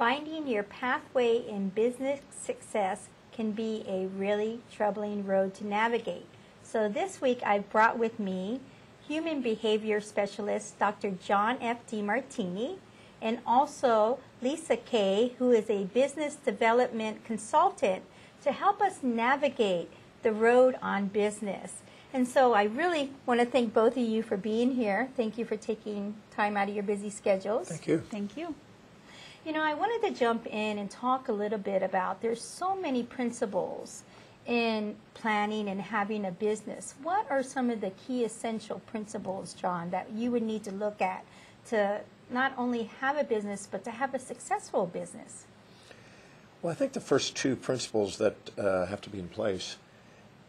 finding your pathway in business success can be a really troubling road to navigate. So this week I've brought with me human behavior specialist Dr. John F. Demartini, and also Lisa Kaye, who is a business development consultant, to help us navigate the road on business. And so I really want to thank both of you for being here. Thank you for taking time out of your busy schedules. Thank you. Thank you. You know, I wanted to jump in and talk a little bit about, there's so many principles in planning and having a business. What are some of the key essential principles, John, that you would need to look at to not only have a business, but to have a successful business? Well, I think the first two principles that have to be in place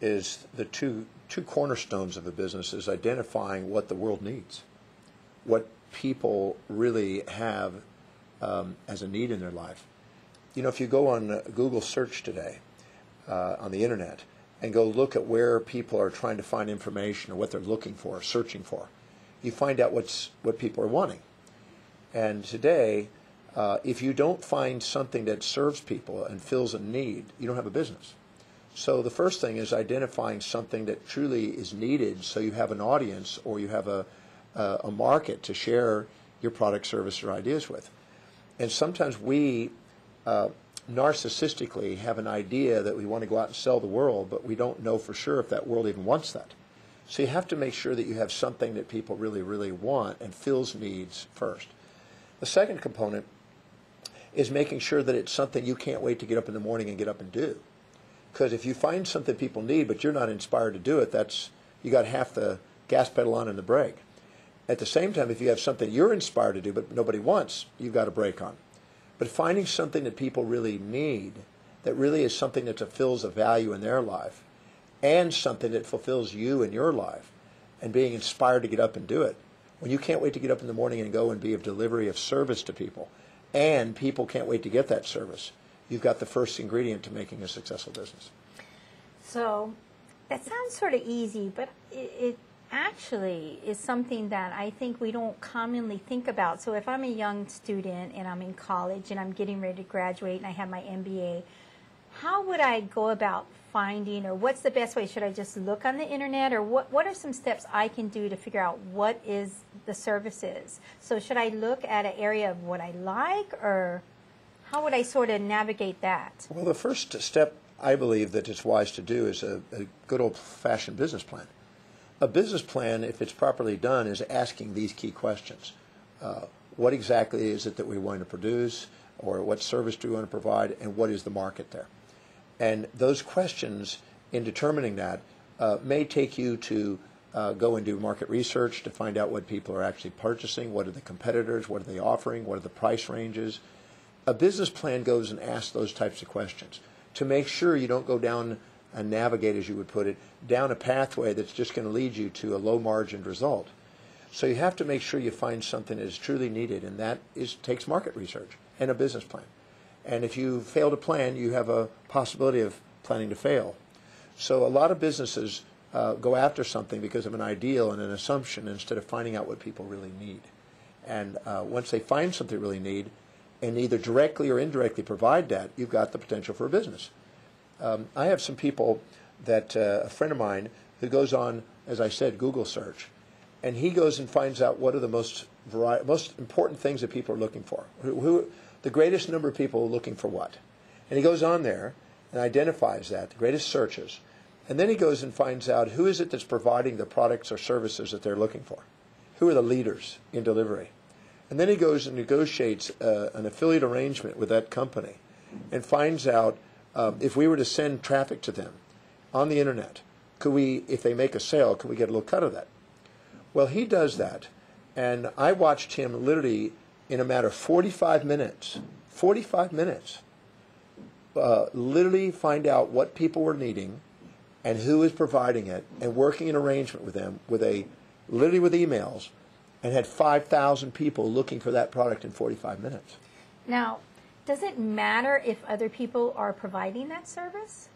is the two cornerstones of a business is identifying what the world needs, what people really have as a need in their life. You know, if you go on Google search today on the internet and go look at where people are trying to find information or what they're looking for, searching for, you find out what people are wanting. And today, if you don't find something that serves people and fills a need, you don't have a business. So the first thing is identifying something that truly is needed so you have an audience or you have a market to share your product, service, or ideas with. And sometimes we narcissistically have an idea that we want to go out and sell the world, but we don't know for sure if that world even wants that. So you have to make sure that you have something that people really, really want and fills needs first. The second component is making sure that it's something you can't wait to get up in the morning and get up and do. Because if you find something people need, but you're not inspired to do it, that's, you got half the gas pedal on and the brake. At the same time, if you have something you're inspired to do, but nobody wants, you've got a brake on. But finding something that people really need, that really is something that fulfills a value in their life, and something that fulfills you in your life, and being inspired to get up and do it. When you can't wait to get up in the morning and go and be of delivery of service to people, and people can't wait to get that service, you've got the first ingredient to making a successful business. So that sounds sort of easy, but it actually is something that I think we don't commonly think about. So if I'm a young student and I'm in college and I'm getting ready to graduate and I have my MBA, how would I go about finding, or what's the best way? Should I just look on the internet, or what are some steps I can do to figure out what is the services? So should I look at an area of what I like, or how would I sort of navigate that? Well, the first step I believe that it's wise to do is a good old-fashioned business plan. A business plan, if it's properly done, is asking these key questions. What exactly is it that we want to produce, or what service do we want to provide, and what is the market there? And those questions, in determining that, may take you to go and do market research to find out what people are actually purchasing, what are the competitors, what are they offering, what are the price ranges. A business plan goes and asks those types of questions to make sure you don't go down and navigate, as you would put it, down a pathway that's just going to lead you to a low-margined result. So you have to make sure you find something that is truly needed, and that takes market research and a business plan. And if you fail to plan, you have a possibility of planning to fail. So a lot of businesses go after something because of an ideal and an assumption instead of finding out what people really need. And once they find something they really need, and either directly or indirectly provide that, you've got the potential for a business. I have some people that, a friend of mine, who goes on, as I said, Google search, and he goes and finds out what are the most important things that people are looking for. The greatest number of people are looking for what? And he goes on there and identifies that, the greatest searches. And then he goes and finds out who is it that's providing the products or services that they're looking for. Who are the leaders in delivery? And then he goes and negotiates an affiliate arrangement with that company and finds out if we were to send traffic to them on the internet, could we, if they make a sale, could we get a little cut of that? Well, he does that. And I watched him literally in a matter of 45 minutes, literally find out what people were needing and who is providing it, and working an arrangement with them literally with emails, and had 5,000 people looking for that product in 45 minutes. Now, does it matter if other people are providing that service?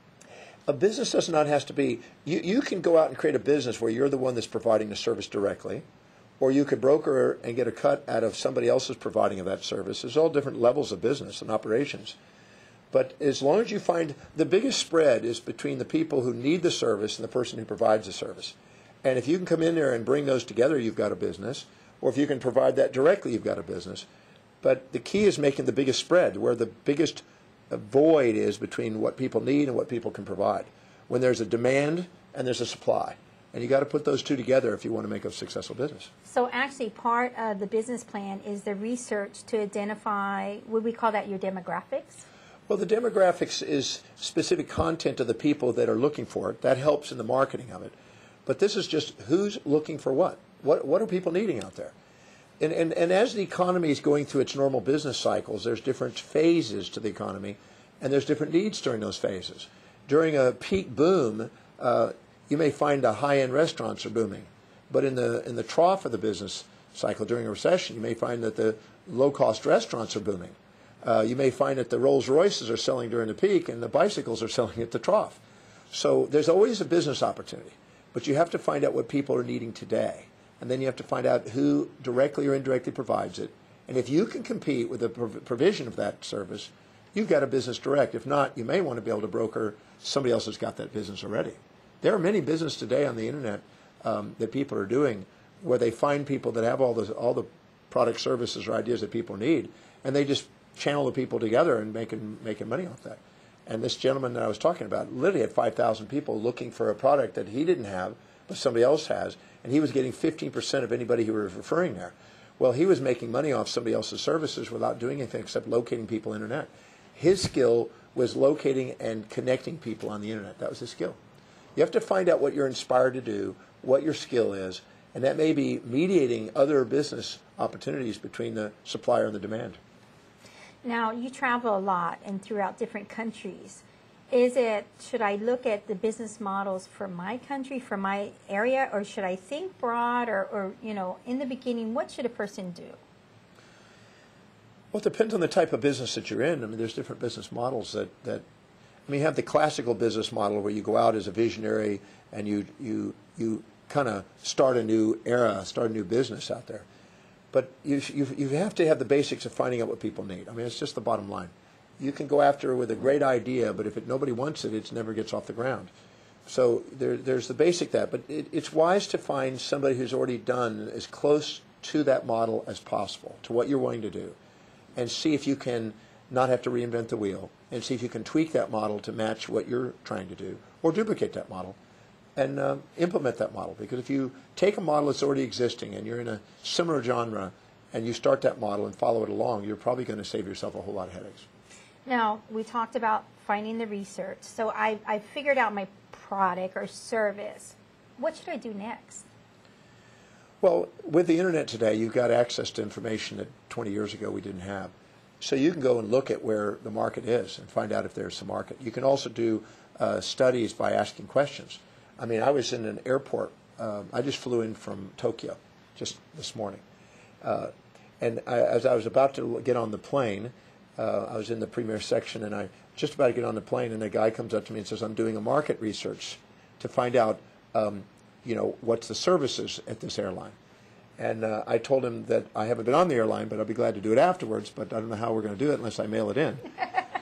A business does not have to be, you can go out and create a business where you're the one that's providing the service directly, or you could broker and get a cut out of somebody else's providing of that service. There's all different levels of business and operations. But as long as you find the biggest spread is between the people who need the service and the person who provides the service. And if you can come in there and bring those together, you've got a business. Or if you can provide that directly, you've got a business. But the key is making the biggest spread, where the biggest void is between what people need and what people can provide. When there's a demand and there's a supply. And you got to put those two together if you want to make a successful business. So actually part of the business plan is the research to identify, would we call that your demographics? Well, the demographics is specific content of the people that are looking for it. That helps in the marketing of it. But this is just who's looking for what. What are people needing out there? And as the economy is going through its normal business cycles, there's different phases to the economy, and there's different needs during those phases. During a peak boom, you may find the high-end restaurants are booming. But in the trough of the business cycle during a recession, you may find that the low-cost restaurants are booming. You may find that the Rolls Royces are selling during the peak and the bicycles are selling at the trough. So there's always a business opportunity. But you have to find out what people are needing today. And then you have to find out who directly or indirectly provides it. And if you can compete with the provision of that service, you've got a business direct. If not, you may want to be able to broker somebody else that's got that business already. There are many businesses today on the internet that people are doing where they find people that have all the product, services, or ideas that people need, and they just channel the people together and making money off that. And this gentleman that I was talking about literally had 5,000 people looking for a product that he didn't have, but somebody else has, and he was getting 15% of anybody who was referring there. Well, he was making money off somebody else's services without doing anything except locating people on the internet. His skill was locating and connecting people on the internet. That was his skill. You have to find out what you're inspired to do, what your skill is, and that may be mediating other business opportunities between the supplier and the demand. Now, you travel a lot and throughout different countries. Should I look at the business models for my country, for my area, or should I think broad, or in the beginning, what should a person do? Well, it depends on the type of business that you're in. I mean, there's different business models that you have the classical business model where you go out as a visionary and you kind of start a new era, start a new business out there. But you have to have the basics of finding out what people need. I mean, it's just the bottom line. You can go after it with a great idea, but if nobody wants it, it never gets off the ground. So there's the basic that. But it's wise to find somebody who's already done as close to that model as possible, to what you're wanting to do, and see if you can not have to reinvent the wheel, and see if you can tweak that model to match what you're trying to do, or duplicate that model, and implement that model. Because if you take a model that's already existing and you're in a similar genre and you start that model and follow it along, you're probably going to save yourself a whole lot of headaches. Now, we talked about finding the research. So I figured out my product or service. What should I do next? Well, with the internet today, you've got access to information that 20 years ago we didn't have. So you can go and look at where the market is and find out if there's some market. You can also do studies by asking questions. I mean, I was in an airport. I just flew in from Tokyo just this morning. As I was about to get on the plane, I was in the premier section, and I just about to get on the plane, and a guy comes up to me and says, I'm doing a market research to find out, what's the services at this airline. And I told him that I haven't been on the airline, but I'll be glad to do it afterwards, but I don't know how we're going to do it unless I mail it in.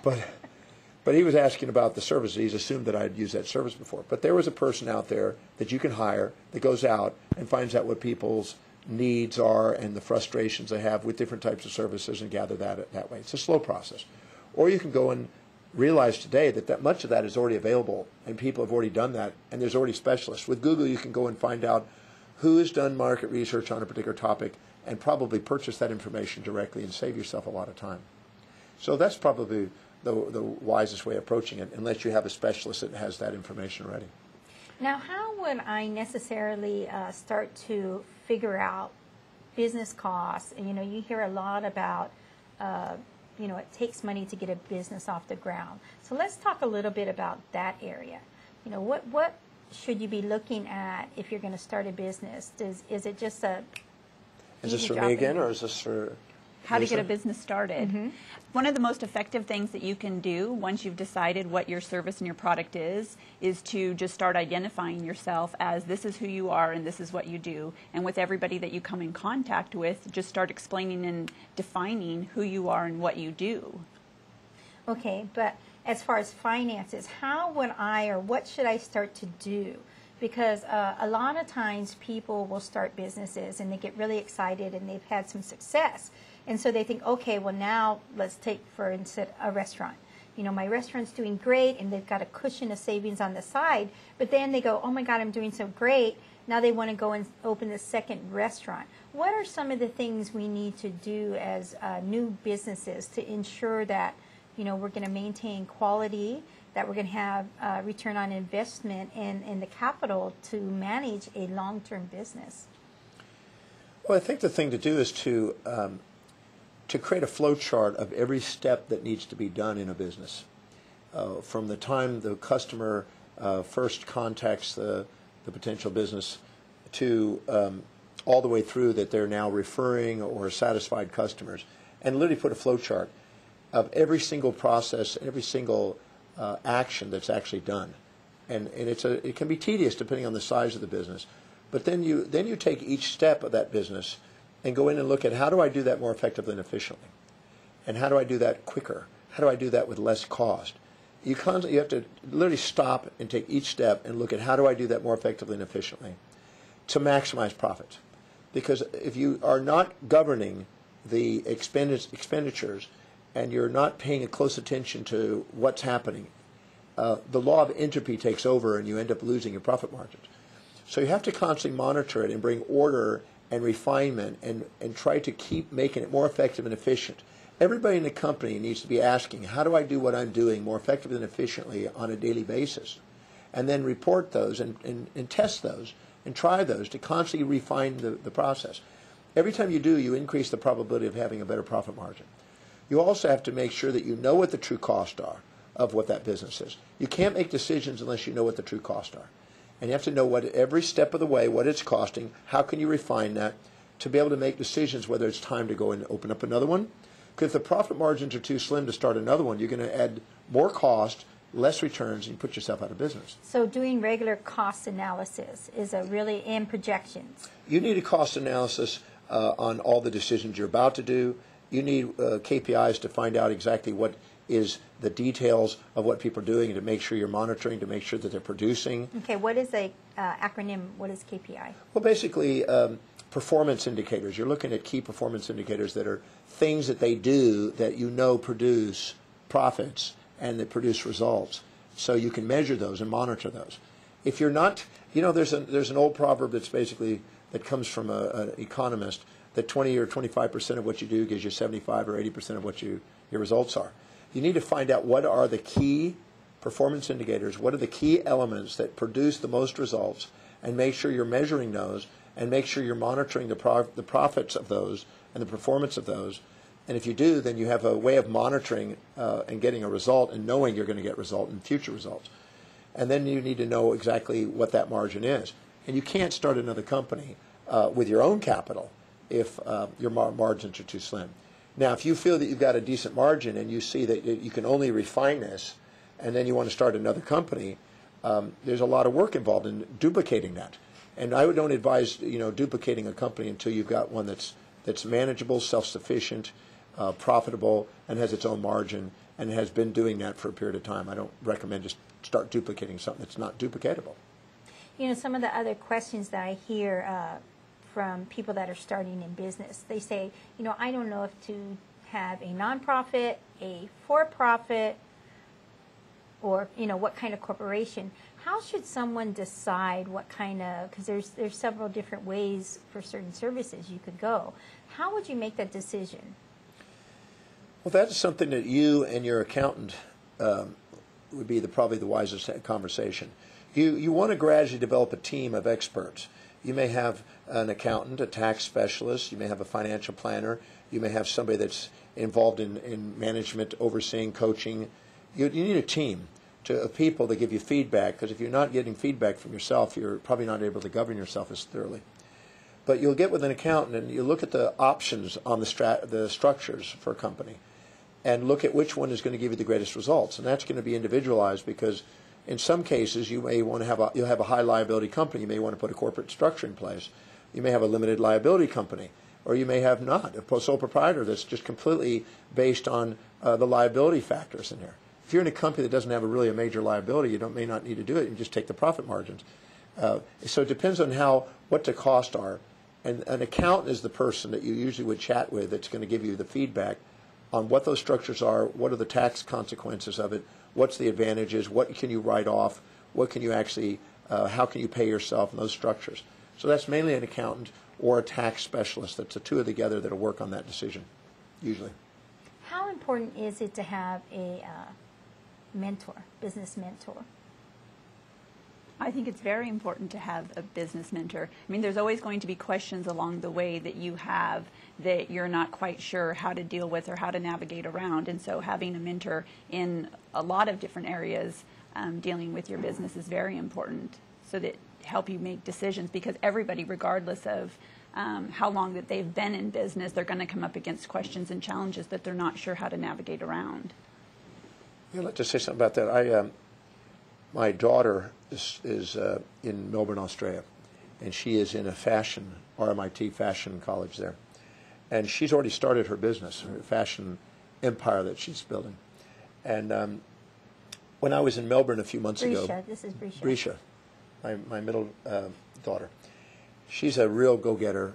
But he was asking about the services. He's assumed that I'd used that service before. But there was a person out there that you can hire that goes out and finds out what people's needs are and the frustrations they have with different types of services and gather that way. It's a slow process. Or you can go and realize today that much of that is already available and people have already done that and there's already specialists. With Google, you can go and find out who has done market research on a particular topic and probably purchase that information directly and save yourself a lot of time. So that's probably the wisest way of approaching it, unless you have a specialist that has that information already. Now, how would I necessarily start to figure out business costs? And, you hear a lot about, it takes money to get a business off the ground. So let's talk a little bit about that area. What should you be looking at if you're going to start a business? Is it just a... Is this for me again, or is this for... how to get a business started. One of the most effective things that you can do once you've decided what your service and your product is to just start identifying yourself as this is who you are and this is what you do. And with everybody that you come in contact with, just start explaining and defining who you are and what you do. Okay, but as far as finances, how would I or what should I start to do? Because a lot of times people will start businesses and they get really excited and they've had some success. And so they think, okay, well now let's take, for instance, a restaurant. You know, my restaurant's doing great and they've got a cushion of savings on the side. But then they go, oh my God, I'm doing so great. Now they want to go and open a second restaurant. What are some of the things we need to do as new businesses to ensure that, you know, we're going to maintain quality, that we're going to have return on investment and the capital to manage a long-term business? Well, I think the thing to do is to create a flow chart of every step that needs to be done in a business. From the time the customer first contacts the potential business to all the way through that they're now referring or satisfied customers, and literally put a flow chart of every single process, every single action that's actually done. And it can be tedious depending on the size of the business. But then you take each step of that business and go in and look at how do I do that more effectively and efficiently? And how do I do that quicker? How do I do that with less cost? You have to literally stop and take each step and look at how do I do that more effectively and efficiently to maximize profits. Because if you are not governing the expenditures and you're not paying a close attention to what's happening, the law of entropy takes over and you end up losing your profit margins. So you have to constantly monitor it and bring order and refinement and try to keep making it more effective and efficient. Everybody in the company needs to be asking, how do I do what I'm doing more effectively and efficiently on a daily basis? And then report those and test those and try those to constantly refine the process. Every time you do, you increase the probability of having a better profit margin. You also have to make sure that you know what the true costs are of what that business is. You can't make decisions unless you know what the true costs are. And you have to know what every step of the way, what it's costing, how can you refine that to be able to make decisions whether it's time to go and open up another one. Because if the profit margins are too slim to start another one, you're going to add more cost, less returns, and you put yourself out of business. So doing regular cost analysis is and projections. You need a cost analysis on all the decisions you're about to do. You need KPIs to find out exactly what is the details of what people are doing and to make sure you're monitoring, to make sure that they're producing. Okay, what is a acronym? What is KPI? Well, basically, performance indicators. You're looking at key performance indicators that are things that they do that you know produce profits and that produce results. So you can measure those and monitor those. If you're not, you know, there's an old proverb that's basically, that comes from an economist, that 20 or 25% of what you do gives you 75 or 80% of what your results are. You need to find out what are the key performance indicators, what are the key elements that produce the most results, and make sure you're measuring those, and make sure you're monitoring the profits of those and the performance of those. And if you do, then you have a way of monitoring and getting a result and knowing you're going to get result and future results. And then you need to know exactly what that margin is. And you can't start another company with your own capital if your margins are too slim. Now, if you feel that you've got a decent margin and you see that you can only refine this, and then you want to start another company, there's a lot of work involved in duplicating that. And I don't advise, you know, duplicating a company until you've got one that's manageable, self-sufficient, profitable, and has its own margin, and has been doing that for a period of time. I don't recommend just start duplicating something that's not duplicatable. You know, some of the other questions that I hear from people that are starting in business, they say, you know, I don't know if to have a nonprofit, a for-profit, or, you know, what kind of corporation. How should someone decide what kind of, because there's several different ways for certain services you could go. How would you make that decision? Well, that's something that you and your accountant would be probably the wisest conversation. You want to gradually develop a team of experts. You may have an accountant, a tax specialist, you may have a financial planner, you may have somebody that's involved in management, overseeing, coaching. You need a team of people that give you feedback, because if you're not getting feedback from yourself, you're probably not able to govern yourself as thoroughly. But you'll get with an accountant and you look at the options on the structures for a company and look at which one is going to give you the greatest results. And that's going to be individualized because in some cases you may want to have you'll have a high liability company. You may want to put a corporate structure in place. You may have a limited liability company, or you may have not, a sole proprietor that's just completely based on the liability factors in there. If you're in a company that doesn't have a major liability, you may not need to do it. You just take the profit margins. So it depends on what the costs are. And an accountant is the person that you usually would chat with that's going to give you the feedback on what those structures are, what are the tax consequences of it, what's the advantages, what can you write off, what can you actually, how can you pay yourself in those structures. So that's mainly an accountant or a tax specialist. That's the two together that will work on that decision, usually. How important is it to have a mentor, business mentor? I think it's very important to have a business mentor. I mean, there's always going to be questions along the way that you have that you're not quite sure how to deal with or how to navigate around. And so having a mentor in a lot of different areas dealing with your business is very important so that help you make decisions, because everybody, regardless of how long that they've been in business, they're going to come up against questions and challenges that they're not sure how to navigate around. I'd like to say something about that. My daughter is in Melbourne, Australia, and she is in a RMIT fashion college there. And she's already started her business, her fashion empire that she's building. And when I was in Melbourne a few months ago... This is Brescia. Brescia, my middle daughter. She's a real go-getter,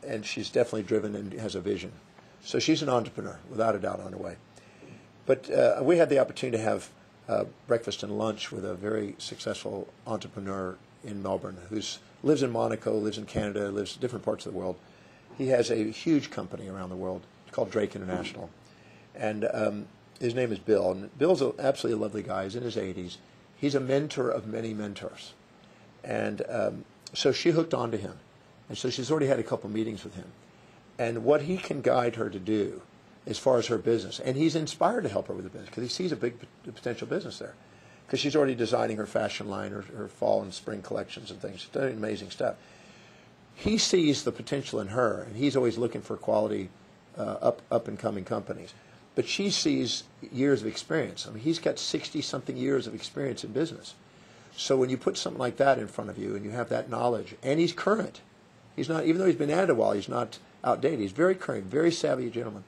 and she's definitely driven and has a vision. So she's an entrepreneur, without a doubt, on her way. But we had the opportunity to have breakfast and lunch with a very successful entrepreneur in Melbourne who lives in Monaco, lives in Canada, lives in different parts of the world. He has a huge company around the world called Drake International. And his name is Bill. And Bill's absolutely a lovely guy. He's in his 80s. He's a mentor of many mentors. And so she hooked onto him. And so she's already had a couple meetings with him. And what he can guide her to do as far as her business. And he's inspired to help her with the business because he sees a big potential business there. Because she's already designing her fashion line, her fall and spring collections and things. She's doing amazing stuff. He sees the potential in her, and he's always looking for quality up-and-coming companies. But she sees years of experience. I mean, he's got 60-something years of experience in business. So when you put something like that in front of you and you have that knowledge, and he's current. He's not, even though he's been at it a while, he's not outdated. He's very current, very savvy gentleman.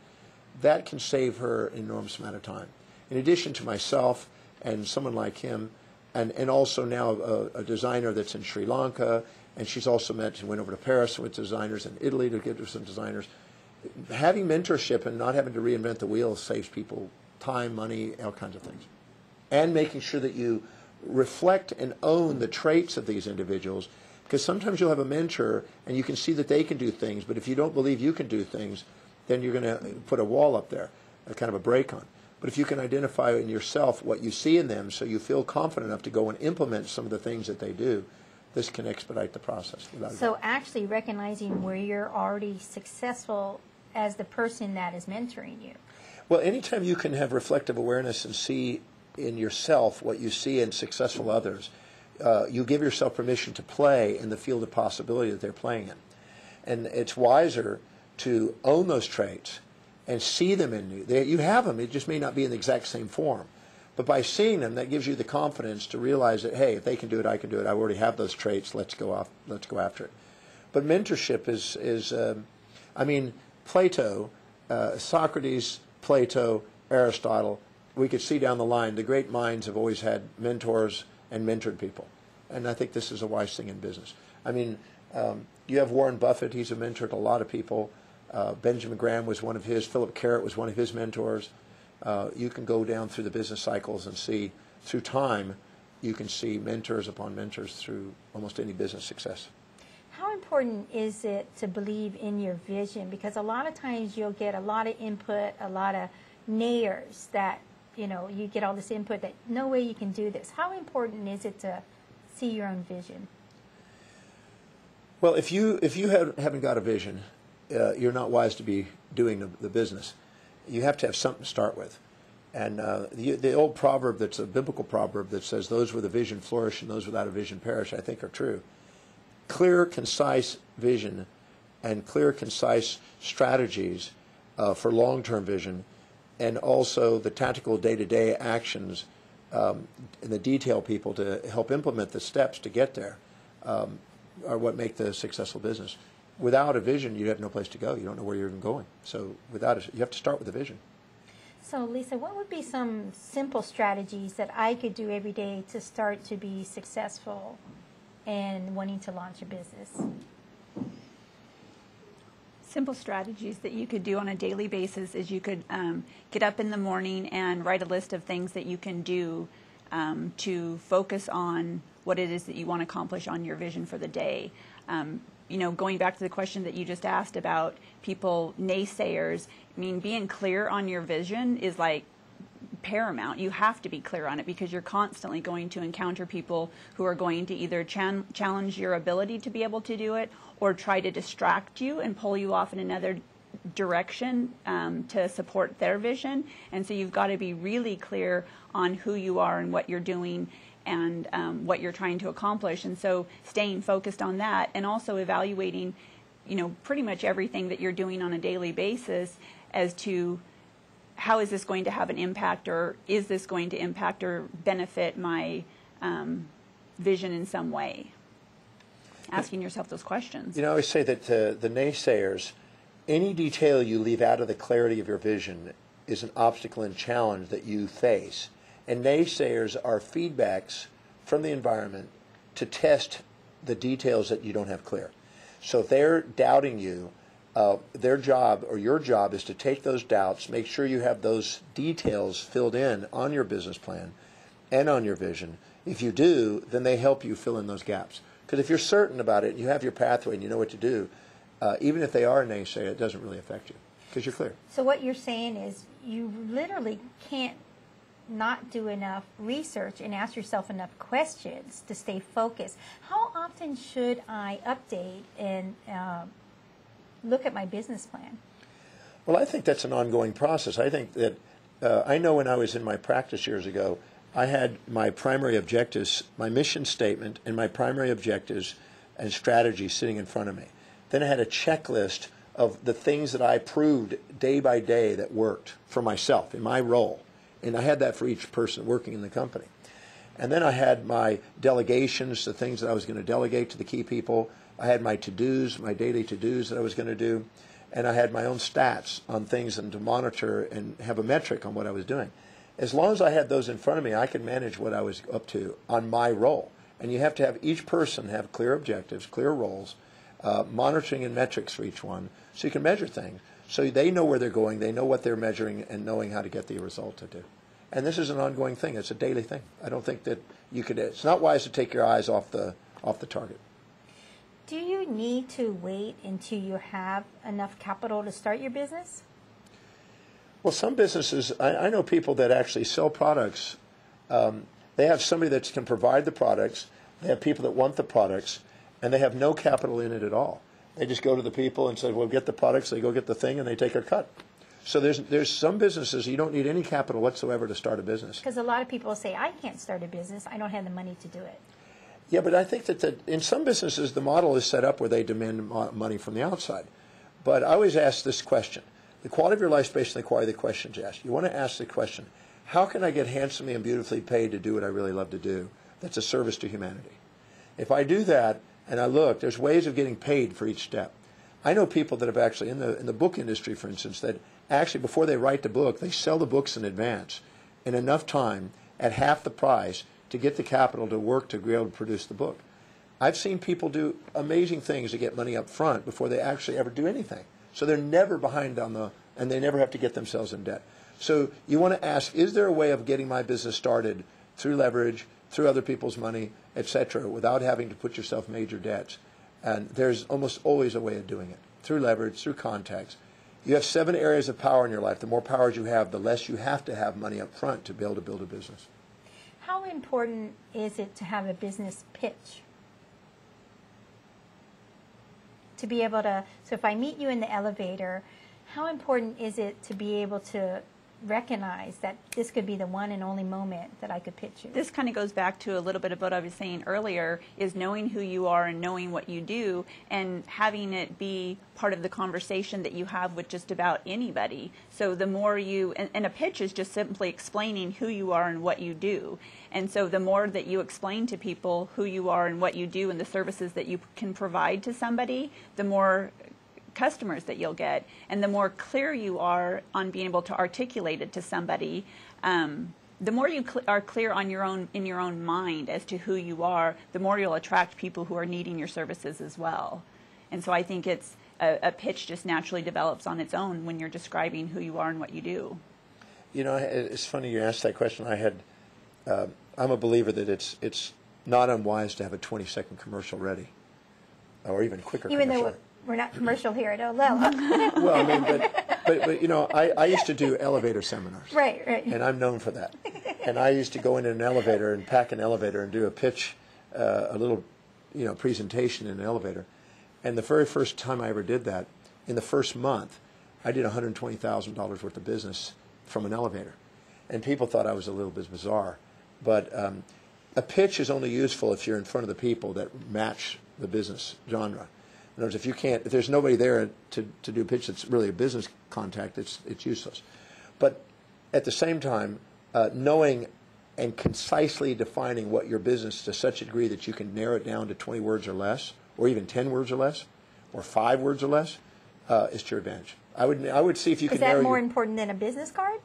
That can save her an enormous amount of time. In addition to myself and someone like him, and also now a designer that's in Sri Lanka, and she's also went over to Paris with designers in Italy to get her some designers. Having mentorship and not having to reinvent the wheel saves people time, money, all kinds of things. And making sure that you reflect and own the traits of these individuals, because sometimes you'll have a mentor and you can see that they can do things, but if you don't believe you can do things, then you're going to put a wall up there, a kind of a break on. But if you can identify in yourself what you see in them so you feel confident enough to go and implement some of the things that they do, this can expedite the process. So actually recognizing where you're already successful as the person that is mentoring you. Well, anytime you can have reflective awareness and see in yourself what you see in successful others, you give yourself permission to play in the field of possibility that they're playing in. And it's wiser to own those traits and see them in you. You have them, it just may not be in the exact same form. But by seeing them, that gives you the confidence to realize that, hey, if they can do it, I can do it. I already have those traits, let's go after it. But mentorship is I mean, Plato, Socrates, Plato, Aristotle, we could see down the line, the great minds have always had mentors and mentored people. And I think this is a wise thing in business. I mean, you have Warren Buffett, he's a mentor to a lot of people. Benjamin Graham was one of his. Philip Carrot was one of his mentors. You can go down through the business cycles and see, through time, you can see mentors upon mentors through almost any business success. How important is it to believe in your vision? Because a lot of times you'll get a lot of input, a lot of nayers that, you know, you get all this input that no way you can do this. How important is it to see your own vision? Well, if you haven't got a vision, you're not wise to be doing the business. You have to have something to start with. And the old proverb that's a biblical proverb that says, those with a vision flourish and those without a vision perish, I think are true. clear, concise vision and clear, concise strategies for long-term vision, and also the tactical day-to-day actions and the detail people to help implement the steps to get there are what make the successful business. Without a vision, you have no place to go. You don't know where you're even going. So without it, you have to start with a vision. So Lisa, what would be some simple strategies that I could do every day to start to be successful and wanting to launch a business? Simple strategies that you could do on a daily basis is you could get up in the morning and write a list of things that you can do to focus on what it is that you want to accomplish on your vision for the day. You know, going back to the question that you just asked about people, naysayers, I mean, being clear on your vision is like paramount. You have to be clear on it because you're constantly going to encounter people who are going to either challenge your ability to be able to do it or try to distract you and pull you off in another direction to support their vision. And so you've got to be really clear on who you are and what you're doing and what you're trying to accomplish. And so staying focused on that and also evaluating, you know, pretty much everything that you're doing on a daily basis as to how is this going to have an impact, or is this going to impact or benefit my vision in some way? Asking yourself those questions. You know, I always say that the naysayers, any detail you leave out of the clarity of your vision is an obstacle and challenge that you face. And naysayers are feedbacks from the environment to test the details that you don't have clear. So if they're doubting you, their job or your job is to take those doubts, make sure you have those details filled in on your business plan and on your vision. If you do, then they help you fill in those gaps. Because if you're certain about it, you have your pathway and you know what to do, even if they are a naysayer, it doesn't really affect you because you're clear. So what you're saying is you literally can't not do enough research and ask yourself enough questions to stay focused. How often should I update and look at my business plan? Well, I think that's an ongoing process. I think that I know when I was in my practice years ago, I had my primary objectives, my mission statement, and my primary objectives and strategies sitting in front of me. Then I had a checklist of the things that I proved day by day that worked for myself in my role. And I had that for each person working in the company. And then I had my delegations, the things that I was going to delegate to the key people. I had my to-dos, my daily to-dos that I was going to do. And I had my own stats on things and to monitor and have a metric on what I was doing. As long as I had those in front of me, I could manage what I was up to on my role. And you have to have each person have clear objectives, clear roles, monitoring and metrics for each one, so you can measure things. So they know where they're going, they know what they're measuring, and knowing how to get the result to do. And this is an ongoing thing. It's a daily thing. I don't think that you could. It's not wise to take your eyes off the target. Do you need to wait until you have enough capital to start your business? Well, some businesses, I know people that actually sell products. They have somebody that can provide the products. They have people that want the products, and they have no capital in it at all. They just go to the people and say, well, get the products. They go get the thing, and they take a cut. So there's some businesses you don't need any capital whatsoever to start a business. Because a lot of people say, I can't start a business. I don't have the money to do it. Yeah, but I think that in some businesses, the model is set up where they demand money from the outside. But I always ask this question. The quality of your life is based on the quality of the questions you ask. You want to ask the question, how can I get handsomely and beautifully paid to do what I really love to do that's a service to humanity? If I do that and I look, there's ways of getting paid for each step. I know people that have actually, in the book industry, for instance, that actually before they write the book, they sell the books in advance in enough time at half the price to get the capital to work to be able to produce the book. I've seen people do amazing things to get money up front before they actually ever do anything. So they're never behind and they never have to get themselves in debt. So you want to ask, is there a way of getting my business started through leverage, through other people's money, etc., without having to put yourself in major debts? And there's almost always a way of doing it, through leverage, through contacts. You have 7 areas of power in your life. The more powers you have, the less you have to have money up front to be able to build a business. How important is it to have a business pitch? To be able to, so if I meet you in the elevator, how important is it to be able to recognize that this could be the one and only moment that I could pitch you. This kind of goes back to a little bit of what I was saying earlier, is knowing who you are and knowing what you do and having it be part of the conversation that you have with just about anybody. So the more you, and a pitch is just simply explaining who you are and what you do. And so the more that you explain to people who you are and what you do and the services that you can provide to somebody, the more customers that you'll get, and the more clear you are on being able to articulate it to somebody, the more you are clear on in your own mind as to who you are, the more you'll attract people who are needing your services as well. And so I think it's a pitch just naturally develops on its own when you're describing who you are and what you do. You know, it's funny you asked that question. I'm a believer that it's not unwise to have a 20-second commercial ready, or even quicker Even commercial. though we're not commercial here at Olelo. Well, I mean, but you know, I used to do elevator seminars. Right. And I'm known for that. And I used to go into an elevator and pack an elevator and do a pitch, a little, presentation in an elevator. And the very first time I ever did that, in the first month, I did $120,000 worth of business from an elevator. And people thought I was a little bit bizarre. But a pitch is only useful if you're in front of the people that match the business genre. In other words, if there's nobody there to do a pitch that's really a business contact, it's useless. But at the same time, knowing and concisely defining what your business to such a degree that you can narrow it down to 20 words or less, or even 10 words or less, or 5 words or less, is to your advantage. I would see if you can narrow. Is that more important than a business card?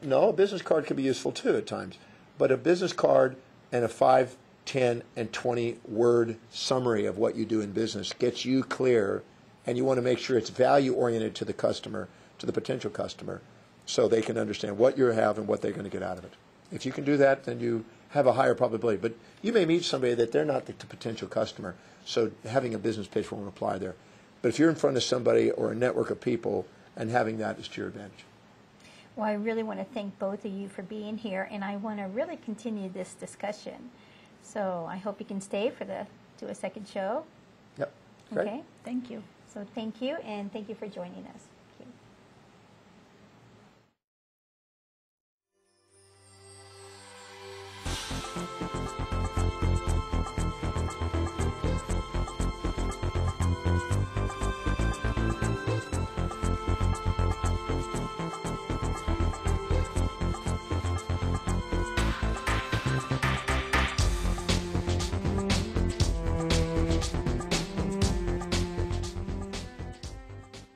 No, a business card can be useful too at times, but a business card and a 5, 10, and 20 word summary of what you do in business gets you clear, and you want to make sure it's value oriented to the customer, to the potential customer, so they can understand what you have and what they're going to get out of it. If you can do that, then you have a higher probability. But you may meet somebody that they're not the potential customer, so having a business pitch won't apply there. But if you're in front of somebody or a network of people, and having that is to your advantage. Well, I really want to thank both of you for being here, and I want to really continue this discussion. So I hope you can stay do a second show. Yep. Great. Okay. Thank you. So thank you, and thank you for joining us.